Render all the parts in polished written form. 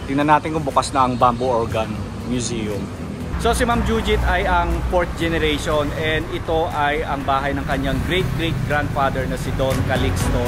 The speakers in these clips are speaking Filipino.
Tingnan natin kung bukas na ang Bamboo Organ Museum. So si Ma'am Jujit ay ang 4th generation and ito ay ang bahay ng kanyang great-great-grandfather na si Don Calixto.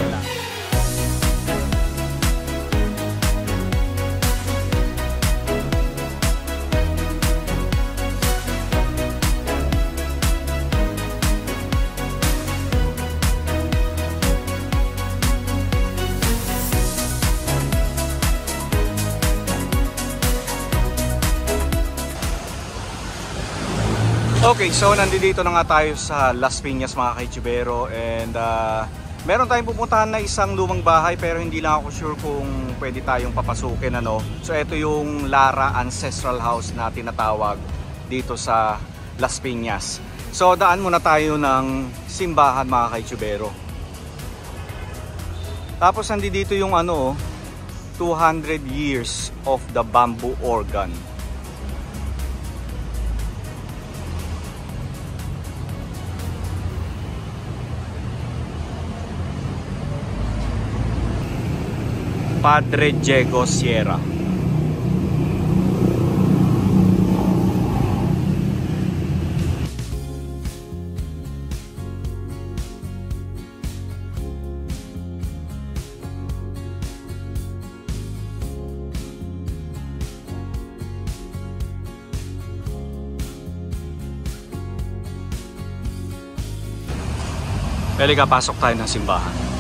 Okay, so nandito na nga tayo sa Las Piñas mga ka-Youtubero and meron tayong pupuntahan na isang lumang bahay pero hindi lang ako sure kung pwede tayong papasukin ano. So ito yung Lara Ancestral House na tinatawag dito sa Las Piñas. So daan muna tayo ng simbahan mga ka-Youtubero. Tapos nandito yung 200 years of the bamboo organ. Padre Diego Sierra. Halika, pasok tayo ng simbahan.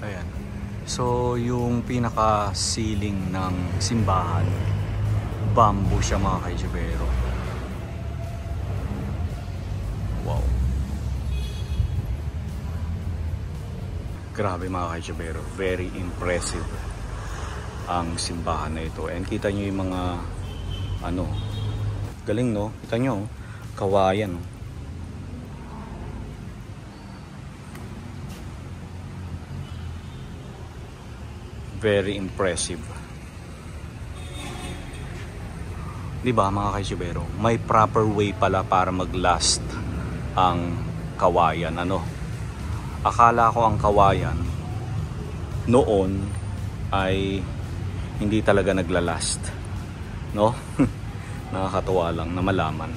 Ayan. So yung pinaka-ceiling ng simbahan, bamboo siya mga ka-Youtubero. Wow. Grabe mga ka-Youtubero, very impressive ang simbahan na ito. And kita nyo yung mga galing no? Kita nyo, kawayan. Very impressive. Diba mga ka-Youtubero? May proper way pala para mag-last ang kawayan. Akala ko ang kawayan noon ay hindi talaga naglalast. No? Nakakatuwa lang na malaman.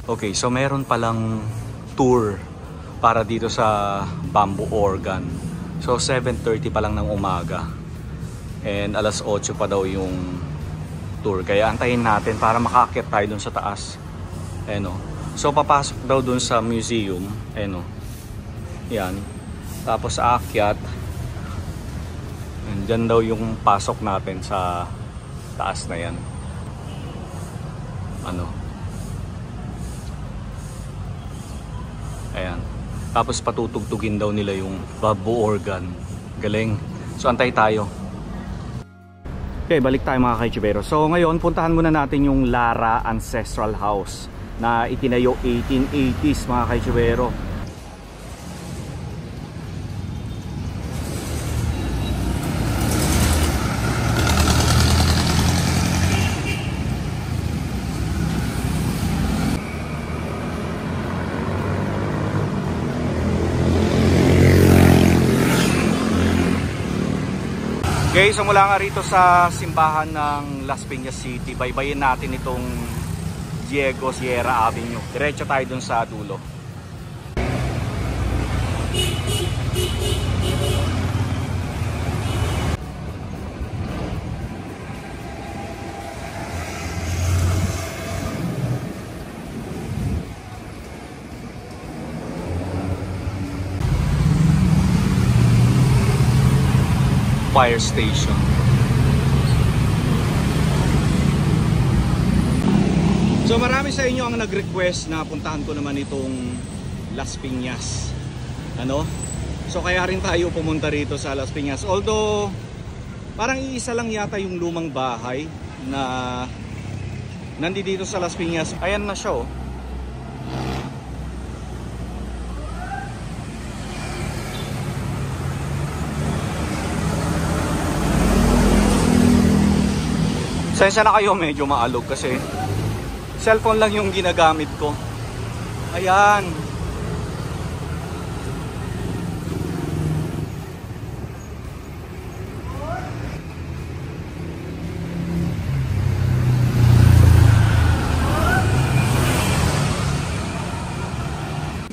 Okay, so meron palang tour para dito sa bamboo organ. So 7:30 pa lang ng umaga and alas 8 pa daw yung tour. Kaya antayin natin para makaakyat tayo dun sa taas. So papasok daw dun sa museum. Yan. Tapos aakyat. And dyan daw yung pasok natin sa taas na yan. Ayan. Tapos patutugtugin daw nila yung bamboo organ. Galing. So antay tayo. Okay, balik tayo mga ka-Youtubero. So ngayon, puntahan muna natin yung Lara Ancestral House na itinayo 1880s mga ka-Youtubero. Okay, so mula nga rito sa simbahan ng Las Piñas City, baybayin natin itong Diego Sierra Avenue. Diretso tayo dun sa dulo. Fire station. So marami sa inyo ang nag-request na puntahan ko naman itong Las Piñas. Ano? So kaya rin tayo pumunta rito sa Las Piñas. Although parang iisa lang yata yung lumang bahay na nandito sa Las Piñas. Ayan na siya, oh. Sensya na kayo, medyo maalog kasi cellphone lang yung ginagamit ko. Ayan.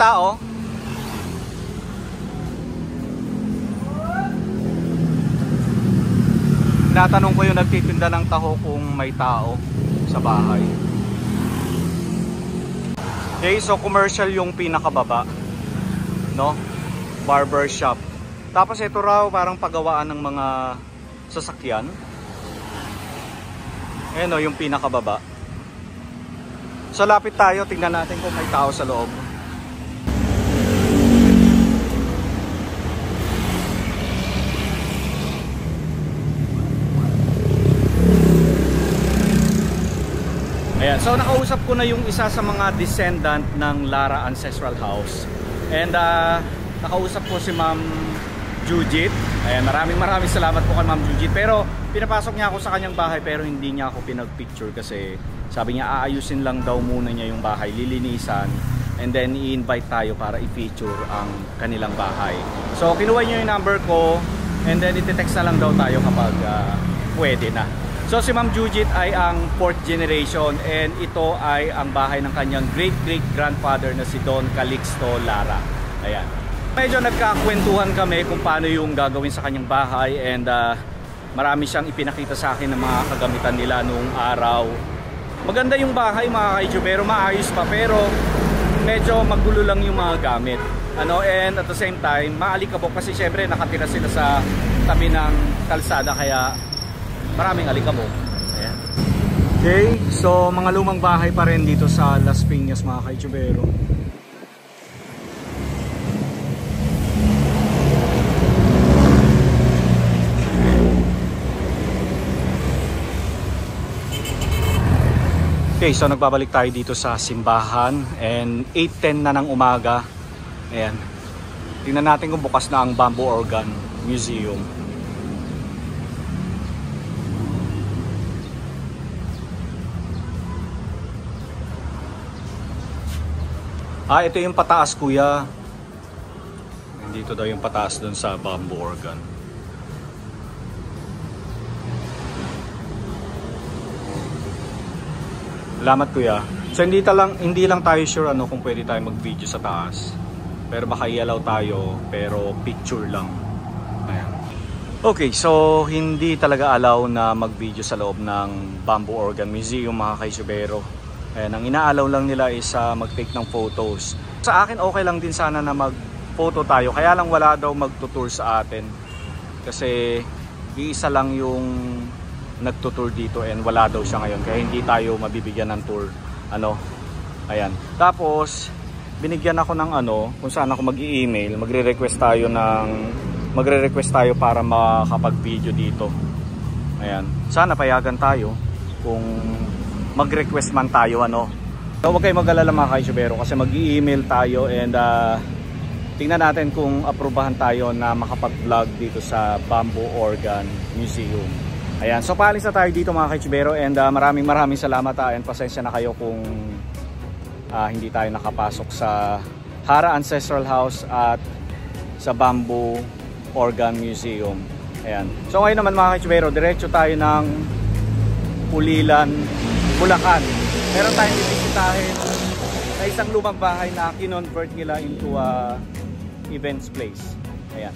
Tao. Natanong ko yung nagtitinda ng taho kung may tao sa bahay. Okay, so commercial yung pinakababa, no? Barber shop. Tapos ito raw parang pagawaan ng mga sasakyan. Ayan o, yung pinakababa. So lapit tayo, tingnan natin kung may tao sa loob. Ayan, so nakausap ko na yung isa sa mga descendant ng Lara Ancestral House. And nakausap ko si Ma'am Jujit. Ayan, maraming salamat po kay Ma'am Jujit. Pero pinapasok niya ako sa kanyang bahay pero hindi niya ako pinag-picture kasi sabi niya aayusin lang daw muna niya yung bahay, lilinisan. And then i-invite tayo para i-feature ang kanilang bahay. So kinuha niya yung number ko and then iti-text na lang daw tayo kapag pwede na. So si Ma'am Jujit ay ang 4th generation and ito ay ang bahay ng kanyang great-great-grandfather na si Don Calixto Lara. Ayan. Medyo nagkakwentuhan kami kung paano yung gagawin sa kanyang bahay and marami siyang ipinakita sa akin ng mga kagamitan nila noong araw. Maganda yung bahay mga kaidyo pero maayos pa pero medyo magulo lang yung mga gamit. Ano, and at the same time, maalikabok kasi syempre nakatira sila sa tabi ng kalsada kaya maraming alikabok. Ayan. Okay, so mga lumang bahay pa rin dito sa Las Piñas mga kaitsubero. Okay, so nagbabalik tayo dito sa simbahan and 8:10 na ng umaga. Ayan. Tingnan natin kung bukas na ang Bamboo Organ Museum. Ito yung pataas kuya. Dito daw yung pataas dun sa Bamboo Organ. Salamat kuya. So hindi lang tayo sure kung pwede tayo mag-video sa taas. Pero baka i-allow tayo pero picture lang. Ayan. Okay, so hindi talaga allow na mag-video sa loob ng Bamboo Organ Museum mga kaisubero. Ayan, ang inaalaw lang nila is mag-take ng photos. Sa akin okay lang din sana na mag-photo tayo. Kaya lang wala daw magtutour sa atin. Kasi iisa lang yung nagtutour dito and wala daw siya ngayon. Kaya hindi tayo mabibigyan ng tour. Ayan. Tapos binigyan ako ng kung saan ako mag-i-email. Magre-request tayo para makapag-video dito. Ayan. Sana payagan tayo kung mag-request man tayo So, huwag kayong mag-alala mga kaisubero kasi mag-i-email tayo and tingnan natin kung aprubahan tayo na makapag-vlog dito sa Bamboo Organ Museum. Ayan, so paalis na tayo dito mga kaisubero and maraming salamat and pasensya na kayo kung hindi tayo nakapasok sa Lara Ancestral House at sa Bamboo Organ Museum. Ayan. So ngayon naman mga ka-Chubero, diretso tayo ng Ulilan, Bulacan. Meron tayong bibisitahin na isang lumang bahay na kinonvert nila into a events place. Ayan.